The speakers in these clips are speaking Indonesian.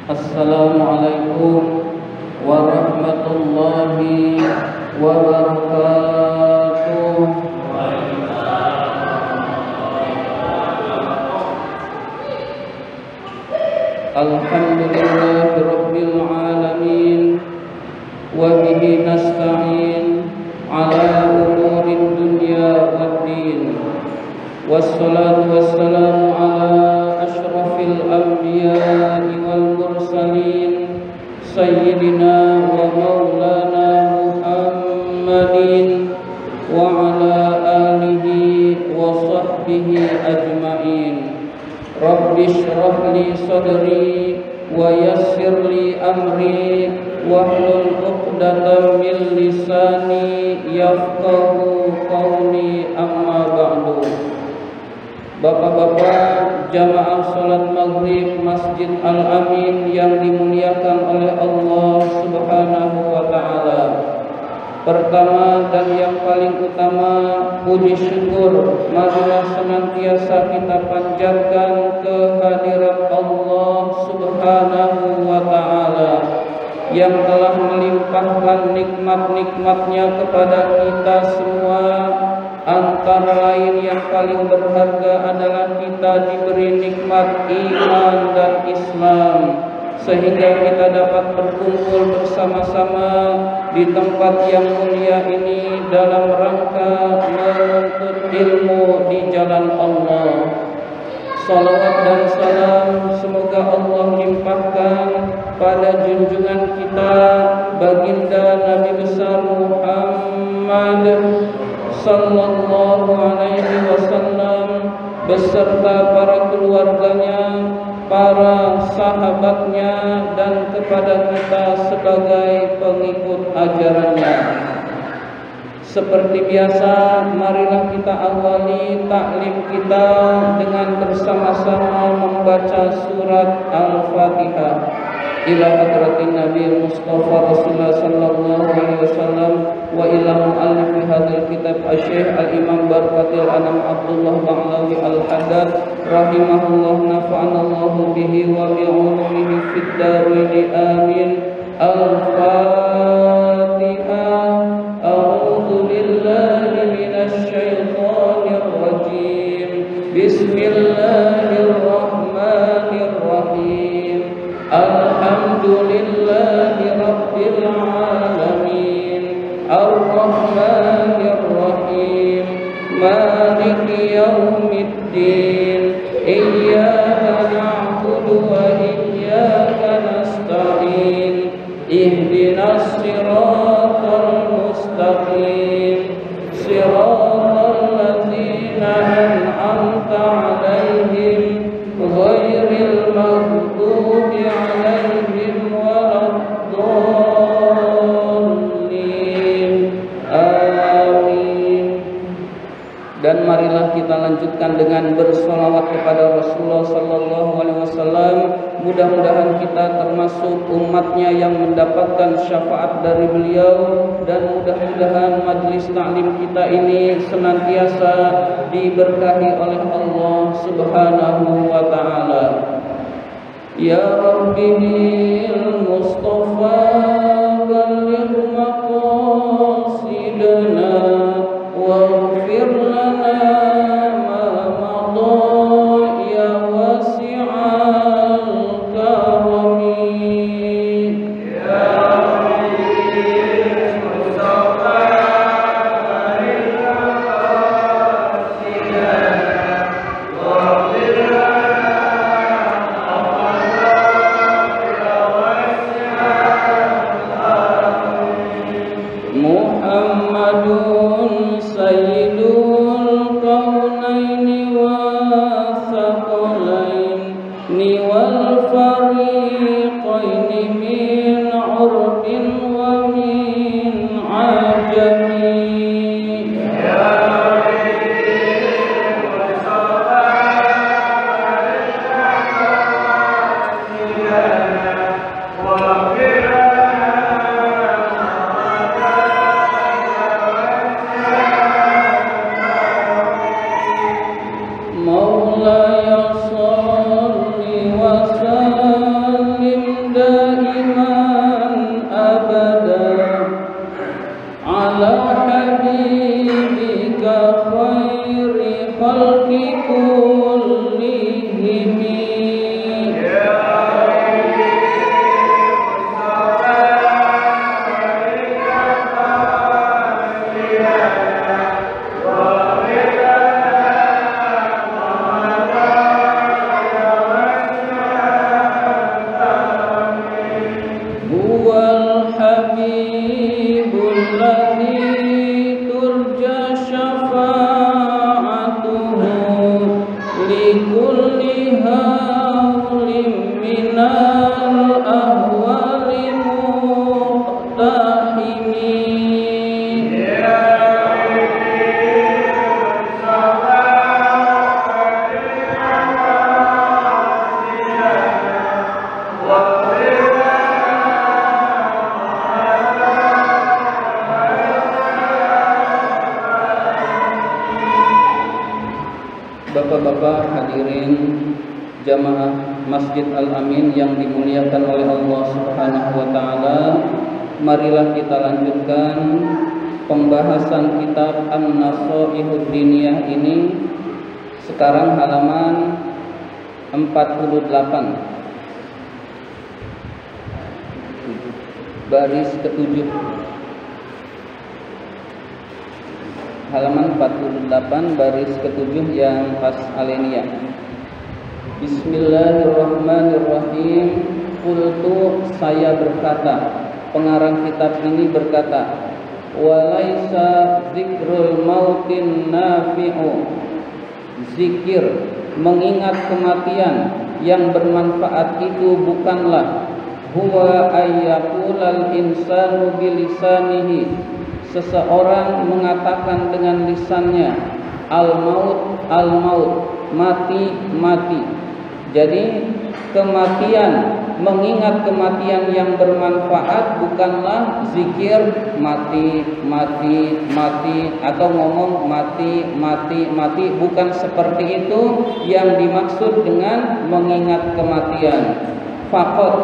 Assalamualaikum warahmatullahi wabarakatuh. Alhamdulillahi rabbil alamin wa bihi nasta'in ala umurid dunya waddin. Wassalatu wassalamu ala ashrafil anbiya'i wal mursalin sayyidina wa maulana Muhammadin wa ala alihi wa sahbihi ajma'in. Rabbi shrah li sadri wa yassir li amri wahlul 'uqdatam min lisani yafqahu qawli, amma ba'du. Bapak-bapak jamaah salat maghrib Masjid Al-Amin yang dimuliakan oleh Allah Subhanahu wa ta'ala. Pertama dan yang paling utama, puji syukur marilah senantiasa kita panjatkan kehadirat Allah Subhanahu wa ta'ala yang telah melimpahkan nikmat-nikmatnya kepada kita semua. Antara lain yang paling berharga adalah kita diberi nikmat iman dan Islam, sehingga kita dapat berkumpul bersama-sama di tempat yang mulia ini dalam rangka menuntut ilmu di jalan Allah. Salawat dan salam semoga Allah limpahkan pada junjungan kita baginda Nabi besar Muhammad sallallahu alaihi wasallam beserta para keluarganya, para sahabatnya, dan kepada kita sebagai pengikut ajarannya. Seperti biasa, marilah kita awali taklim kita dengan bersama-sama membaca surat Al-Fatihah. Ila hadratin Nabi Mustafa Rasulullah sallallahu alaihi wasallam wa ila muallif hadzal kitab Asy-Syaikh Al-Imam Barakatil Anam Abdullah Ba'lawi Al-Haddad rahimahullah, nafa'anallahu bihi wa bi ulumihi fid dharain amin. Al-Fatihah. A'udzu billahi minasy syaithanir rajim. Bismillahirrahmanirrahim. Alhamdulillahi rabbil alamin. Ar-Rahmanir Rahim. Maliki yaumiddin. Iyyaka na'budu wa iyyaka nasta'in. Ihdinas siratal mustaqim. Siratal ladzina an'amta 'alaihim ghairil maghdubi 'alaihim waladdallin. Amin. Dan marilah kita lanjutkan dengan bersolawat kepada Rasulullah sallallahu alaihi wasallam. Mudah-mudahan kita termasuk umatnya yang mendapatkan syafaat dari beliau, dan mudah-mudahan majlis taklim kita ini senantiasa diberkahi oleh Allah Subhanahu wa ta'ala. Ya Rabbi bil Mustafa balligh maqasidana waghfir lana ma madha ya wasi'al karami. Ya Rabbi bil Mustafa balligh maqasidana waghfir lana ma madha ya wasi'al minal ahwali muqtahimi. Bapak-bapak hadirin jamaah Masjid Al-Amin yang dimuliakan oleh Allah Subhanahu wa taala, marilah kita lanjutkan pembahasan kitab An-Nasaihud Diniyah ini. Sekarang halaman 48, baris ke-7. Halaman 48 baris ke-7 yang pas alinea. Bismillahirrahmanirrahim. Qultu, saya berkata, pengarang kitab ini berkata, walaisa zikrul mautin nafi'u, zikir mengingat kematian yang bermanfaat itu bukanlah huwa ayyaqulal insanu bilisanihi, seseorang mengatakan dengan lisannya al-maut, al-maut, mati, mati. Jadi kematian, mengingat kematian yang bermanfaat bukanlah zikir mati, mati, mati, atau ngomong mati, mati, mati. Bukan seperti itu yang dimaksud dengan mengingat kematian. Faqat,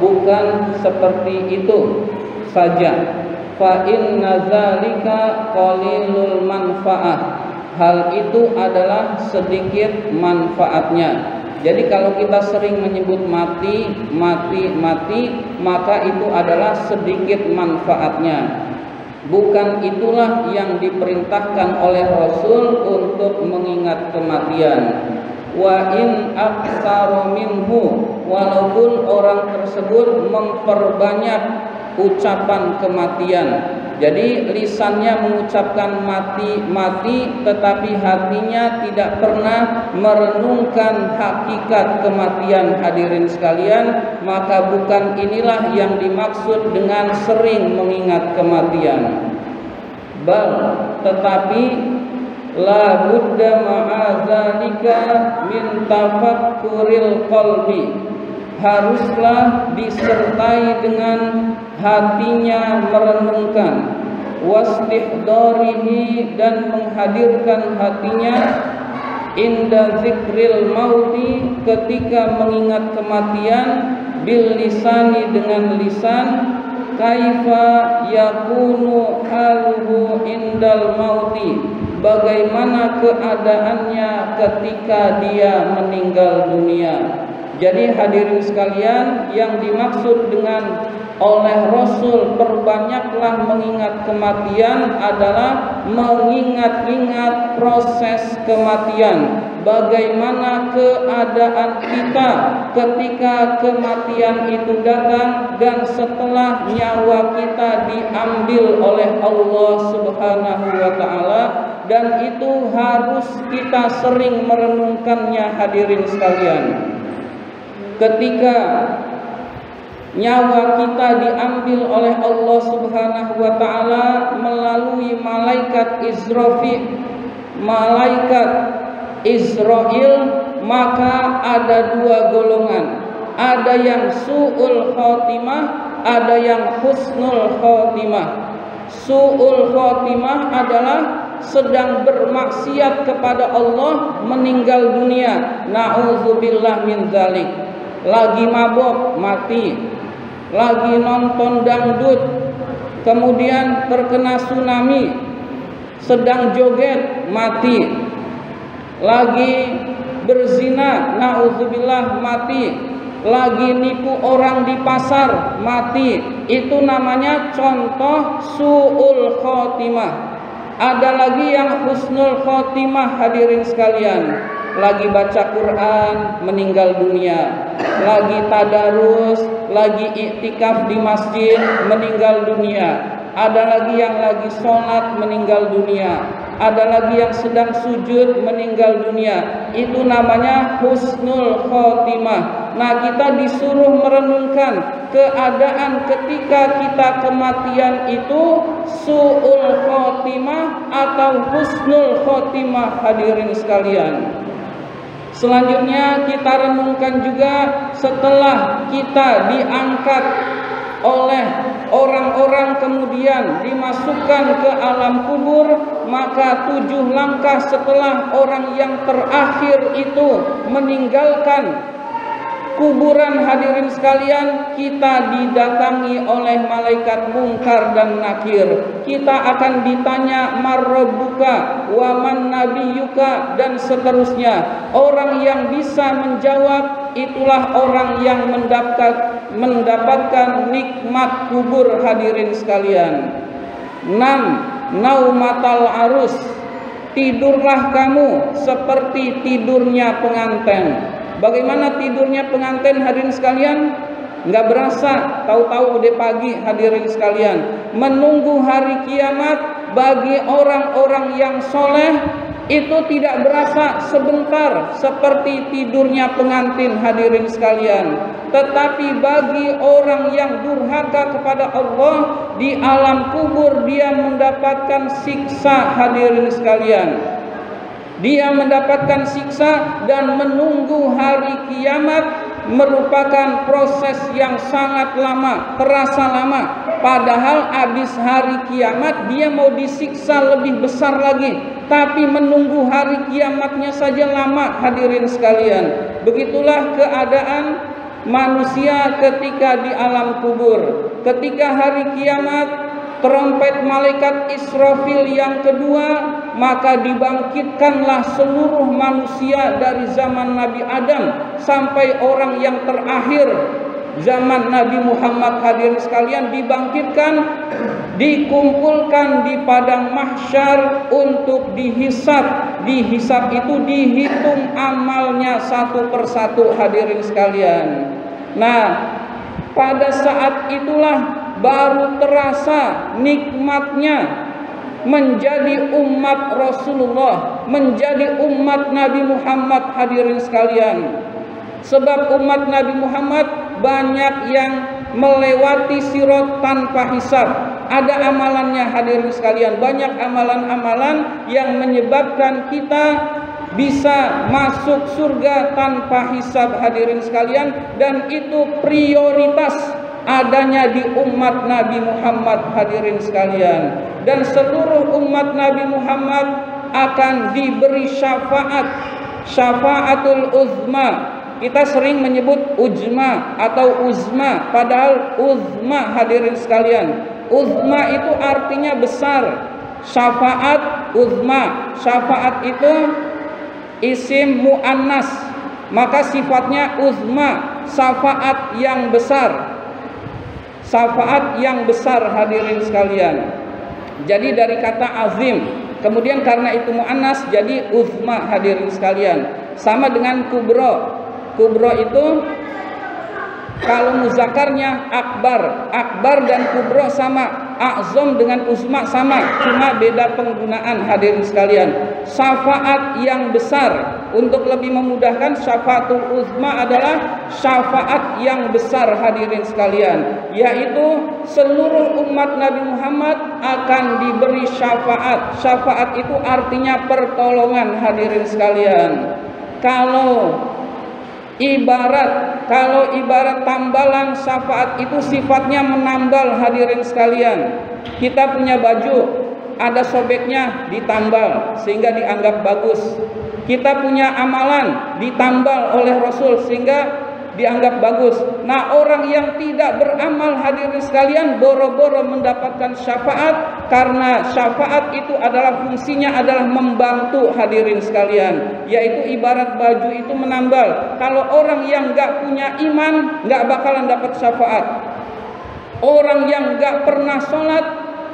bukan seperti itu saja. Fa inna zalika qalilul manfaah, hal itu adalah sedikit manfaatnya. Jadi kalau kita sering menyebut mati, mati, mati, maka itu adalah sedikit manfaatnya. Bukan itulah yang diperintahkan oleh Rasul untuk mengingat kematian. Wa in aktsara minhu, walaupun orang tersebut memperbanyak ucapan kematian. Jadi lisannya mengucapkan mati, mati, tetapi hatinya tidak pernah merenungkan hakikat kematian. Hadirin sekalian, maka bukan inilah yang dimaksud dengan sering mengingat kematian. Bal, tetapi la budda ma'adzalika min tafakkuril qalbi, haruslah disertai dengan hatinya merenungkan, wastihdarihi, dan menghadirkan hatinya, inda zikril mauti, ketika mengingat kematian, bil lisani, dengan lisan, kaifa yakunu haluhu indal mauti, bagaimana keadaannya ketika dia meninggal dunia. Jadi hadirin sekalian, yang dimaksud dengan oleh Rasul perbanyaklah mengingat kematian adalah mengingat-ingat proses kematian. Bagaimana keadaan kita ketika kematian itu datang dan setelah nyawa kita diambil oleh Allah Subhanahu wa taala, dan itu harus kita sering merenungkannya. Hadirin sekalian, ketika nyawa kita diambil oleh Allah Subhanahu wa taala melalui malaikat Israel, maka ada dua golongan. Ada yang su'ul khotimah, ada yang husnul khotimah. Su'ul khotimah adalah sedang bermaksiat kepada Allah, meninggal dunia, na'udzubillah min dzalik. Lagi mabok, mati. Lagi nonton dangdut, kemudian terkena tsunami, sedang joget, mati. Lagi berzina, na'udzubillah, mati. Lagi nipu orang di pasar, mati. Itu namanya contoh su'ul khotimah. Ada lagi yang husnul khotimah, hadirin sekalian. Lagi baca Quran, meninggal dunia. Lagi tadarus, lagi iktikaf di masjid, meninggal dunia. Ada lagi yang lagi sholat, meninggal dunia. Ada lagi yang sedang sujud, meninggal dunia. Itu namanya husnul khotimah. Nah, kita disuruh merenungkan keadaan ketika kita kematian itu su'ul khotimah atau husnul khotimah, hadirin sekalian. Selanjutnya kita renungkan juga setelah kita diangkat oleh orang-orang kemudian dimasukkan ke alam kubur, maka 7 langkah setelah orang yang terakhir itu meninggalkan kuburan, hadirin sekalian, kita didatangi oleh malaikat Munkar dan Nakir. Kita akan ditanya marrabbuka wa man nabiyyuka dan seterusnya. Orang yang bisa menjawab itulah orang yang mendapatkan nikmat kubur, hadirin sekalian. 6. Naumatal arus, tidurlah kamu seperti tidurnya pengantin. Bagaimana tidurnya pengantin, hadirin sekalian? Nggak berasa, tahu-tahu udah pagi, hadirin sekalian. Menunggu hari kiamat bagi orang-orang yang soleh itu tidak berasa sebentar seperti tidurnya pengantin, hadirin sekalian. Tetapi bagi orang yang durhaka kepada Allah, di alam kubur dia mendapatkan siksa, hadirin sekalian. Dia mendapatkan siksa dan menunggu hari kiamat merupakan proses yang sangat lama, terasa lama. Padahal habis hari kiamat dia mau disiksa lebih besar lagi, tapi menunggu hari kiamatnya saja lama, hadirin sekalian. Begitulah keadaan manusia ketika di alam kubur. Ketika hari kiamat, trompet malaikat Israfil yang kedua, maka dibangkitkanlah seluruh manusia dari zaman Nabi Adam sampai orang yang terakhir zaman Nabi Muhammad, hadirin sekalian, dibangkitkan, dikumpulkan di padang mahsyar untuk dihisab. Dihisab itu dihitung amalnya satu persatu, hadirin sekalian. Nah, pada saat itulah baru terasa nikmatnya menjadi umat Rasulullah, menjadi umat Nabi Muhammad, hadirin sekalian. Sebab umat Nabi Muhammad banyak yang melewati sirat tanpa hisab. Ada amalannya, hadirin sekalian. Banyak amalan-amalan yang menyebabkan kita bisa masuk surga tanpa hisab, hadirin sekalian. Dan itu prioritas adanya di umat Nabi Muhammad, hadirin sekalian. Dan seluruh umat Nabi Muhammad akan diberi syafaat, syafaatul uzma. Kita sering menyebut ujma atau uzma, padahal uzma, hadirin sekalian, uzma itu artinya besar. Syafaat uzma, syafaat itu isim muannas, maka sifatnya uzma, syafaat yang besar. Syafaat yang besar, hadirin sekalian. Jadi dari kata azim, kemudian karena itu muannas jadi uzma, hadirin sekalian. Sama dengan kubro. Kubro itu kalau muzakarnya akbar. Akbar dan kubro sama. Azam dengan uzma sama, cuma beda penggunaan, hadirin sekalian. Syafaat yang besar, untuk lebih memudahkan, syafaatul uzma adalah syafaat yang besar, hadirin sekalian, yaitu seluruh umat Nabi Muhammad akan diberi syafaat. Syafaat itu artinya pertolongan, hadirin sekalian. Kalau ibarat tambalan, syafaat itu sifatnya menambal, hadirin sekalian. Kita punya baju, ada sobeknya, ditambal sehingga dianggap bagus. Kita punya amalan, ditambal oleh Rasul sehingga dianggap bagus. Nah, orang yang tidak beramal, hadirin sekalian, boro-boro mendapatkan syafaat, karena syafaat itu adalah fungsinya adalah membantu, hadirin sekalian, yaitu ibarat baju itu menambal. Kalau orang yang nggak punya iman nggak bakalan dapat syafaat. Orang yang nggak pernah sholat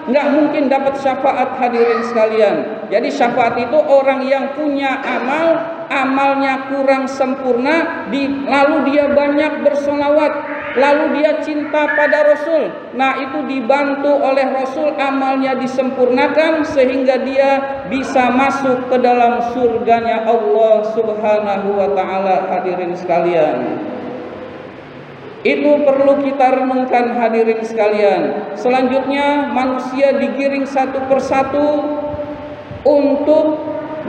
nggak mungkin dapat syafaat, hadirin sekalian. Jadi syafaat itu orang yang punya amal, amalnya kurang sempurna, lalu dia banyak bersolawat, lalu dia cinta pada Rasul. Nah, itu dibantu oleh Rasul, amalnya disempurnakan sehingga dia bisa masuk ke dalam surganya Allah Subhanahu wa ta'ala, hadirin sekalian. Itu perlu kita renungkan hadirin sekalian. Selanjutnya manusia digiring satu persatu untuk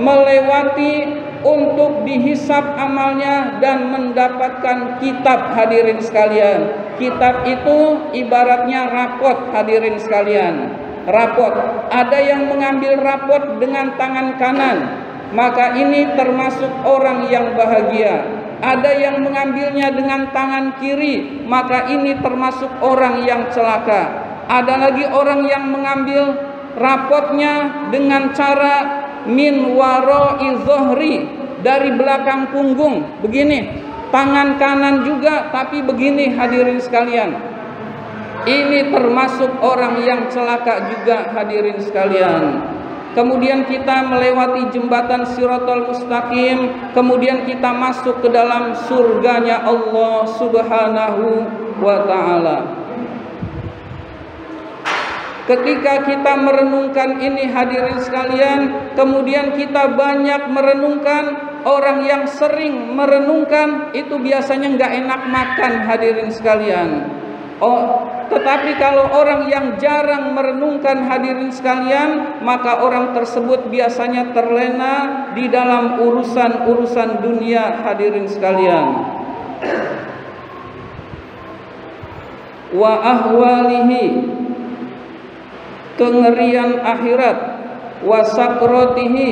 melewati, untuk dihisap amalnya dan mendapatkan kitab hadirin sekalian. Kitab itu ibaratnya rapot hadirin sekalian. Rapot. Ada yang mengambil rapot dengan tangan kanan, maka ini termasuk orang yang bahagia. Ada yang mengambilnya dengan tangan kiri, maka ini termasuk orang yang celaka. Ada lagi orang yang mengambil rapotnya dengan cara min wara'i zuhri, dari belakang punggung, begini. Tangan kanan juga tapi begini hadirin sekalian. Ini termasuk orang yang celaka juga hadirin sekalian. Kemudian kita melewati jembatan Shiratal Mustaqim, kemudian kita masuk ke dalam surganya Allah Subhanahu wa ta'ala. Ketika kita merenungkan ini hadirin sekalian, kemudian kita banyak merenungkan. Orang yang sering merenungkan itu biasanya nggak enak makan hadirin sekalian. Tetapi kalau orang yang jarang merenungkan hadirin sekalian, maka orang tersebut biasanya terlena di dalam urusan-urusan dunia hadirin sekalian. Wa ahwalihi, kengerian akhirat, wa sakrotihi,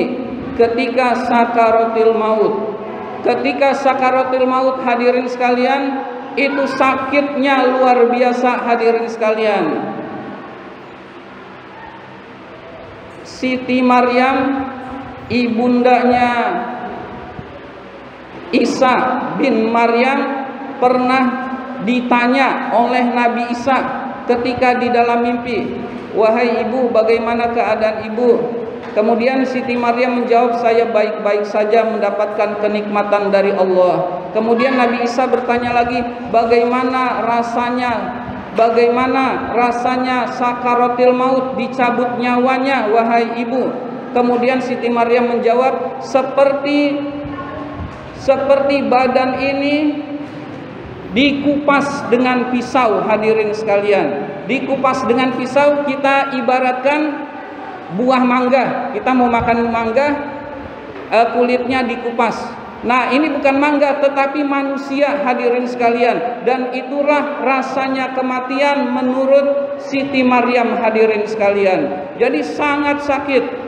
ketika sakaratil maut. Ketika sakaratil maut hadirin sekalian, itu sakitnya luar biasa hadirin sekalian. Siti Maryam, ibundanya Isa bin Maryam, pernah ditanya oleh Nabi Isa ketika di dalam mimpi, "Wahai ibu, bagaimana keadaan ibu?" Kemudian Siti Maryam menjawab, "Saya baik-baik saja, mendapatkan kenikmatan dari Allah." Kemudian Nabi Isa bertanya lagi, "Bagaimana rasanya sakaratil maut, dicabut nyawanya, wahai ibu?" Kemudian Siti Maryam menjawab, seperti badan ini dikupas dengan pisau hadirin sekalian. Dikupas dengan pisau, kita ibaratkan buah mangga. Kita mau makan mangga, kulitnya dikupas. Nah, ini bukan mangga tetapi manusia hadirin sekalian. Dan itulah rasanya kematian menurut Siti Maryam hadirin sekalian. Jadi sangat sakit.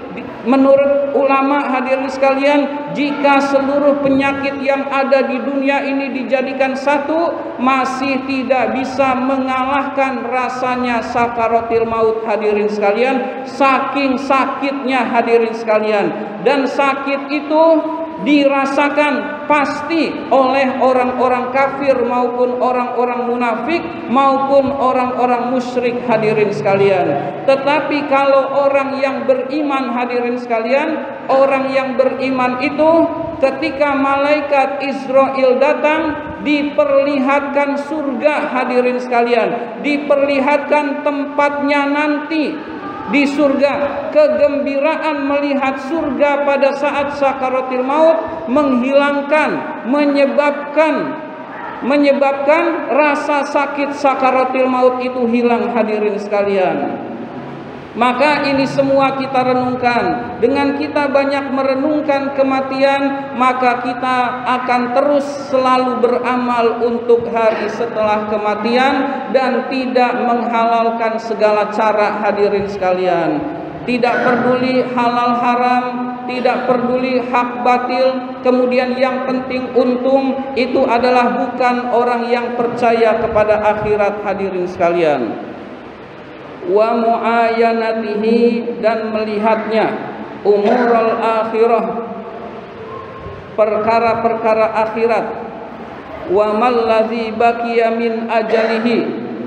Menurut ulama hadirin sekalian, jika seluruh penyakit yang ada di dunia ini dijadikan satu, masih tidak bisa mengalahkan rasanya sakaratil maut hadirin sekalian. Saking sakitnya hadirin sekalian. Dan sakit itu dirasakan pasti oleh orang-orang kafir maupun orang-orang munafik maupun orang-orang musyrik hadirin sekalian. Tetapi kalau orang yang beriman hadirin sekalian, orang yang beriman itu ketika malaikat Israel datang, diperlihatkan surga hadirin sekalian, diperlihatkan tempatnya nanti di surga. Kegembiraan melihat surga pada saat sakaratil maut menyebabkan rasa sakit sakaratil maut itu hilang hadirin sekalian. Maka ini semua kita renungkan. Dengan kita banyak merenungkan kematian, maka kita akan terus selalu beramal untuk hari setelah kematian dan tidak menghalalkan segala cara hadirin sekalian. Tidak peduli halal haram, tidak peduli hak batil, kemudian yang penting untung. Itu adalah bukan orang yang percaya kepada akhirat hadirin sekalian. Wa mu'ayanatihi, dan melihatnya, umurul akhirah, perkara-perkara akhirat, wa mallazi baqiya min ajalihi,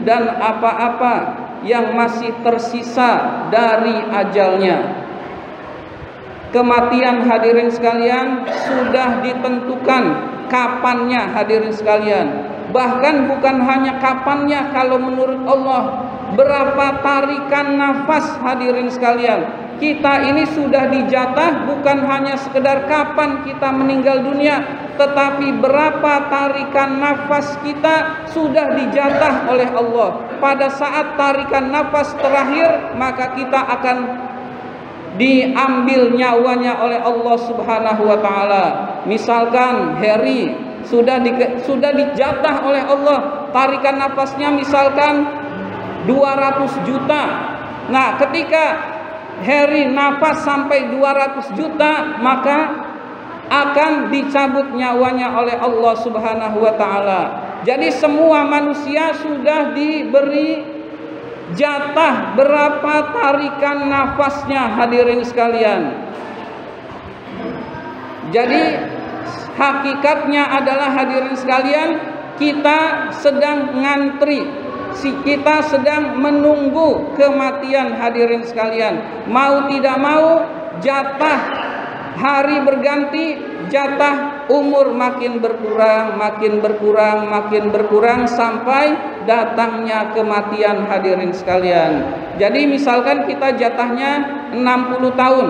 dan apa-apa yang masih tersisa dari ajalnya. Kematian hadirin sekalian sudah ditentukan kapannya hadirin sekalian. Bahkan bukan hanya kapannya, kalau menurut Allah berapa tarikan nafas hadirin sekalian. kita ini sudah dijatah bukan hanya sekedar kapan kita meninggal dunia, tetapi berapa tarikan nafas kita sudah dijatah oleh Allah. Pada saat tarikan nafas terakhir, maka kita akan diambil nyawanya oleh Allah Subhanahu wa taala. Misalkan Harry sudah dijatah oleh Allah tarikan nafasnya misalkan 200 juta. Nah, ketika Harry nafas sampai 200 juta, maka akan dicabut nyawanya oleh Allah Subhanahu wa taala. Jadi semua manusia sudah diberi jatah berapa tarikan nafasnya, hadirin sekalian. Jadi hakikatnya adalah, hadirin sekalian, kita sedang ngantri, kita sedang menunggu kematian, hadirin sekalian. Mau tidak mau, jatah hari berganti, jatah umur makin berkurang, makin berkurang, makin berkurang sampai datangnya kematian, hadirin sekalian. Jadi misalkan kita jatahnya 60 tahun.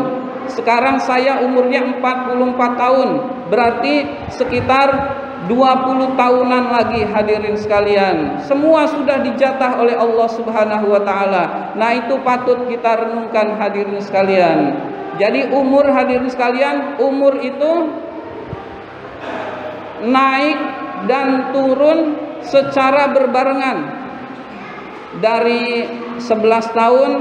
Sekarang saya umurnya 44 tahun. Berarti sekitar 20 tahunan lagi, hadirin sekalian. Semua sudah dijatah oleh Allah Subhanahu wa taala. Nah, itu patut kita renungkan, hadirin sekalian. Jadi umur, hadirin sekalian, umur itu naik dan turun secara berbarengan. Dari 11 tahun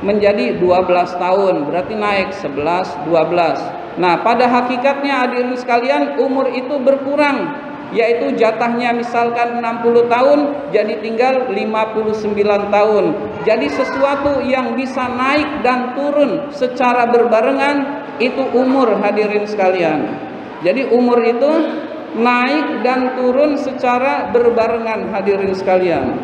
menjadi 12 tahun, berarti naik 11, 12. Nah, pada hakikatnya, hadirin sekalian, umur itu berkurang, yaitu jatahnya misalkan 60 tahun jadi tinggal 59 tahun. Jadi sesuatu yang bisa naik dan turun secara berbarengan itu umur, hadirin sekalian. Jadi umur itu naik dan turun secara berbarengan, hadirin sekalian.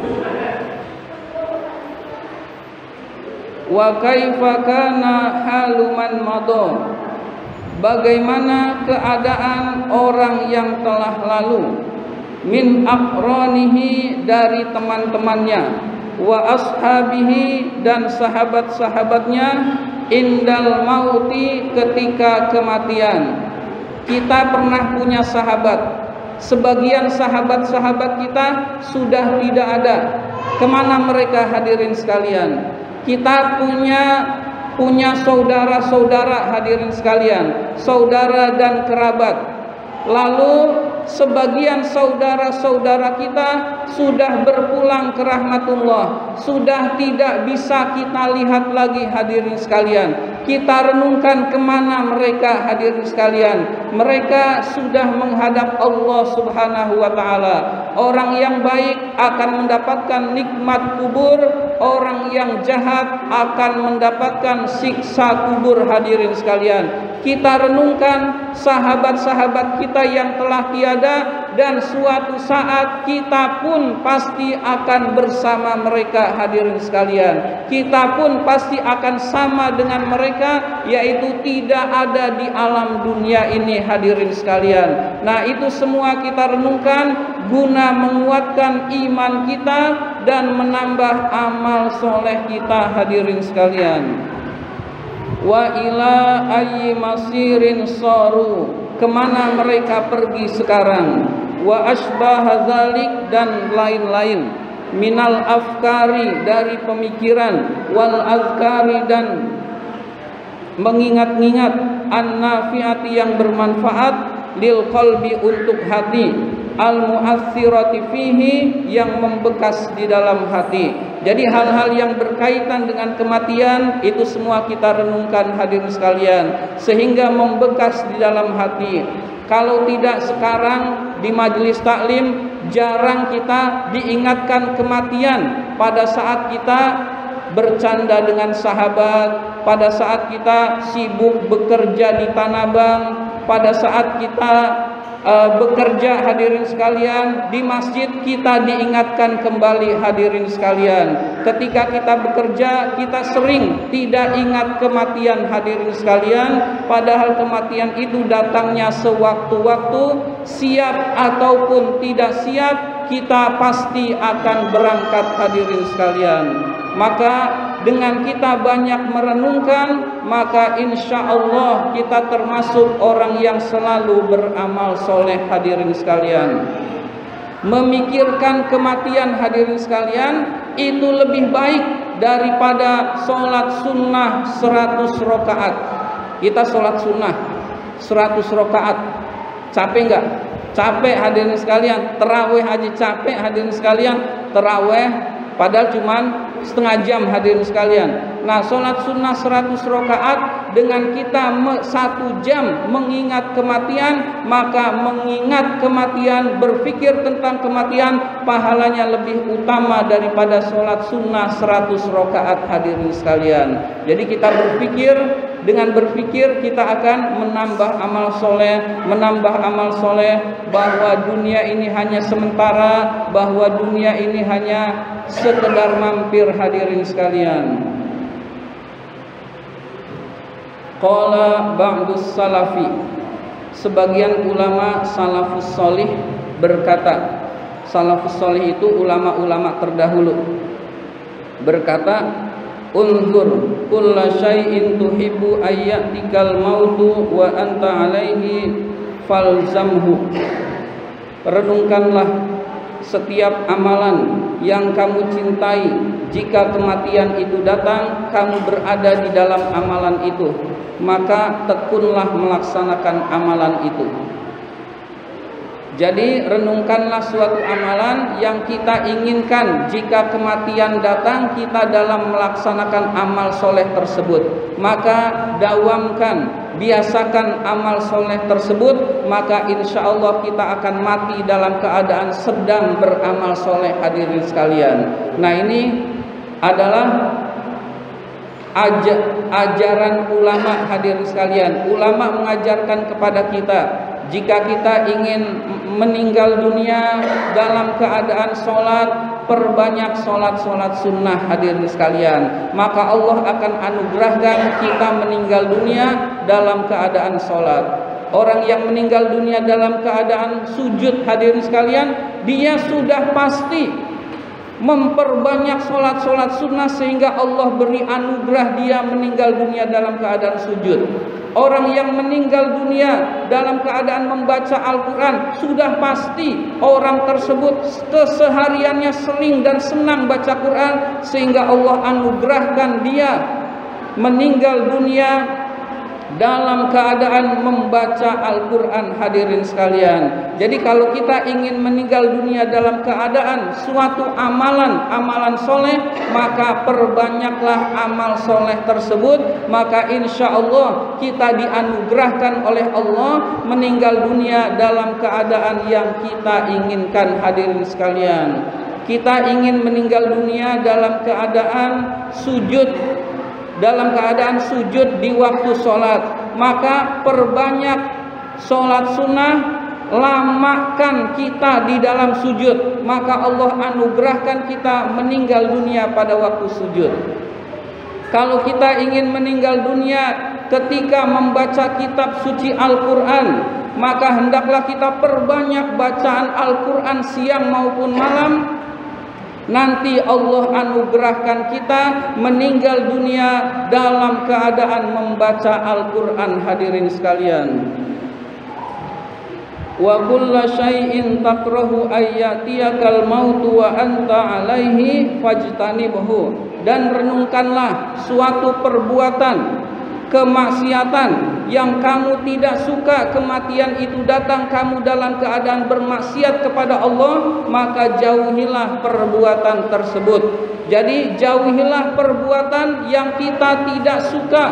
Wa kaifa kana haluman madha, bagaimana keadaan orang yang telah lalu, min aqranihi, dari teman-temannya, wa ashabihi, dan sahabat-sahabatnya, indal mauti, ketika kematian. Kita pernah punya sahabat, sebagian sahabat-sahabat kita sudah tidak ada. Kemana mereka, hadirin sekalian? Kita punya saudara-saudara, hadirin sekalian, saudara dan kerabat. Lalu sebagian saudara-saudara kita sudah berpulang ke rahmatullah, sudah tidak bisa kita lihat lagi, hadirin sekalian. Kita renungkan kemana mereka, hadirin sekalian. Mereka sudah menghadap Allah Subhanahu wa ta'ala. Orang yang baik akan mendapatkan nikmat kubur, orang yang jahat akan mendapatkan siksa kubur, hadirin sekalian. Kita renungkan sahabat-sahabat kita yang telah tiada, dan suatu saat kita pun pasti akan bersama mereka, hadirin sekalian. Kita pun pasti akan sama dengan mereka, yaitu tidak ada di alam dunia ini, hadirin sekalian. Nah, itu semua kita renungkan guna menguatkan iman kita dan menambah amal soleh kita, hadirin sekalian. Wa ila ayyi masirin saru, kemana mereka pergi sekarang. Wa asbah dzalik, dan lain-lain, minal afkari, dari pemikiran, wal azkari, dan mengingat-ingat, an-nafiati, yang bermanfaat, lil qalbi, untuk hati, al mu'athirati fihi, yang membekas di dalam hati. Jadi hal-hal yang berkaitan dengan kematian itu semua kita renungkan, hadirin sekalian, sehingga membekas di dalam hati. Kalau tidak sekarang di majelis taklim, jarang kita diingatkan kematian pada saat kita bercanda dengan sahabat, pada saat kita sibuk bekerja di Tanah Abang, pada saat kita bekerja, hadirin sekalian, di masjid kita diingatkan kembali, hadirin sekalian. Ketika kita bekerja, kita sering tidak ingat kematian, hadirin sekalian, padahal kematian itu datangnya sewaktu-waktu. Siap ataupun tidak siap, kita pasti akan berangkat, hadirin sekalian. Maka dengan kita banyak merenungkan, maka insya Allah kita termasuk orang yang selalu beramal soleh. Hadirin sekalian, memikirkan kematian hadirin sekalian itu lebih baik daripada sholat sunnah 100 rakaat. Kita sholat sunnah 100 rakaat, capek nggak? Capek hadirin sekalian. Terawih aja capek hadirin sekalian. Terawih padahal cuman setengah jam hadirin sekalian. Nah, sholat sunnah 100 rakaat dengan kita 1 jam mengingat kematian, maka mengingat kematian, berpikir tentang kematian, pahalanya lebih utama daripada sholat sunnah 100 rakaat hadirin sekalian. Jadi kita berpikir, dengan berpikir kita akan menambah amal soleh, bahwa dunia ini hanya sementara, bahwa dunia ini hanya sekedar mampir hadirin sekalian. Qala ba'dus salafi, sebagian ulama salafus solih berkata, salafus solih itu ulama-ulama terdahulu, berkata, unzur kulla syai'in tuhibbu ayyatikal mautu wa anta alaihi falzamhu. Renungkanlah setiap amalan yang kamu cintai, jika kematian itu datang, kamu berada di dalam amalan itu, maka tekunlah melaksanakan amalan itu. Jadi renungkanlah suatu amalan yang kita inginkan, jika kematian datang kita dalam melaksanakan amal soleh tersebut, maka dawamkan, biasakan amal soleh tersebut, maka insya Allah kita akan mati dalam keadaan sedang beramal soleh hadirin sekalian. Nah, ini adalah ajaran ulama hadirin sekalian. Ulama mengajarkan kepada kita, jika kita ingin meninggal dunia dalam keadaan sholat, perbanyak sholat sunnah hadirin sekalian, maka Allah akan anugerahkan kita meninggal dunia dalam keadaan sholat. Orang yang meninggal dunia dalam keadaan sujud hadirin sekalian, dia sudah pasti memperbanyak sholat sunnah sehingga Allah beri anugerah dia meninggal dunia dalam keadaan sujud. Orang yang meninggal dunia dalam keadaan membaca Al-Quran, sudah pasti orang tersebut kesehariannya sering dan senang baca Quran, sehingga Allah anugerahkan dia meninggal dunia dalam keadaan membaca Al-Quran hadirin sekalian. Jadi kalau kita ingin meninggal dunia dalam keadaan suatu amalan soleh, maka perbanyaklah amal soleh tersebut, maka insya Allah kita dianugerahkan oleh Allah meninggal dunia dalam keadaan yang kita inginkan hadirin sekalian. Kita ingin meninggal dunia dalam keadaan sujud, dalam keadaan sujud di waktu sholat, maka perbanyak sholat sunnah, lamakan kita di dalam sujud, maka Allah anugerahkan kita meninggal dunia pada waktu sujud. Kalau kita ingin meninggal dunia ketika membaca kitab suci Al-Quran, maka hendaklah kita perbanyak bacaan Al-Quran siang maupun malam. Nanti Allah anugerahkan kita meninggal dunia dalam keadaan membaca Al-Quran hadirin sekalian. Wa kulla syai'in takrahu ayyatiyakal mautu wa anta alaihi fajtanibhu. Dan renungkanlah suatu perbuatan kemaksiatan yang kamu tidak suka kematian itu datang, kamu dalam keadaan bermaksiat kepada Allah, maka jauhilah perbuatan tersebut. Jadi jauhilah perbuatan yang kita tidak suka.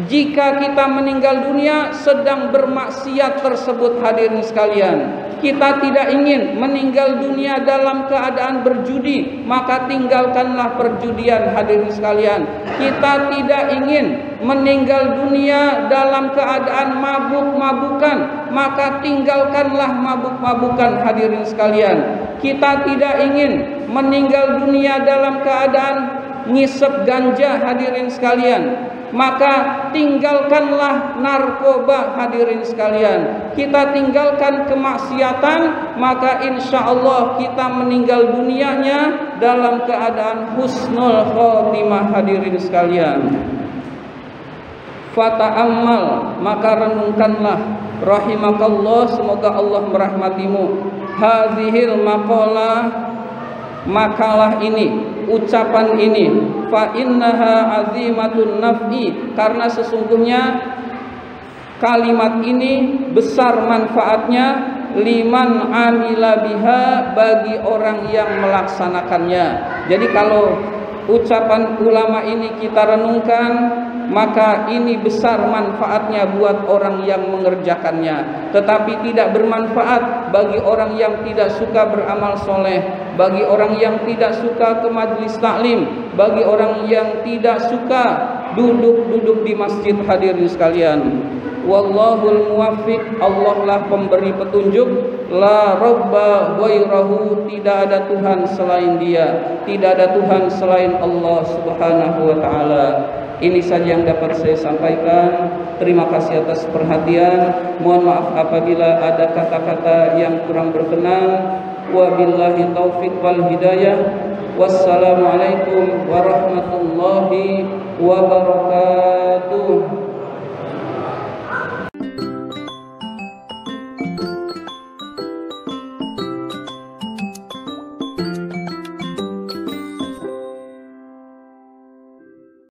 Jika kita meninggal dunia sedang bermaksiat tersebut hadirin sekalian, kita tidak ingin meninggal dunia dalam keadaan berjudi, maka tinggalkanlah perjudian hadirin sekalian. Kita tidak ingin meninggal dunia dalam keadaan mabuk-mabukan, maka tinggalkanlah mabuk-mabukan hadirin sekalian. Kita tidak ingin meninggal dunia dalam keadaan ngisep ganja hadirin sekalian. maka tinggalkanlah narkoba hadirin sekalian. Kita tinggalkan kemaksiatan, maka insya Allah kita meninggal dunianya dalam keadaan husnul khotimah hadirin sekalian. Fata'ammal, maka renungkanlah, rahimakallah, semoga Allah merahmatimu, hadhil maqalah, makalah ini, ucapan ini, fa innaha azimatun naf'i, karena sesungguhnya kalimat ini besar manfaatnya, liman amila biha, bagi orang yang melaksanakannya. Jadi kalau ucapan ulama ini kita renungkan, maka ini besar manfaatnya buat orang yang mengerjakannya. Tetapi tidak bermanfaat bagi orang yang tidak suka beramal soleh, bagi orang yang tidak suka ke majlis taklim, bagi orang yang tidak suka duduk-duduk di masjid hadirin sekalian. Wallahul muwaffiq, Allah lah pemberi petunjuk. La rabba ghairahu, tidak ada Tuhan selain Dia, tidak ada Tuhan selain Allah Subhanahu wa taala. Ini saja yang dapat saya sampaikan. Terima kasih atas perhatian. Mohon maaf apabila ada kata-kata yang kurang berkenan. Wabillahi taufiq wal hidayah. Wassalamualaikum warahmatullahi wabarakatuh.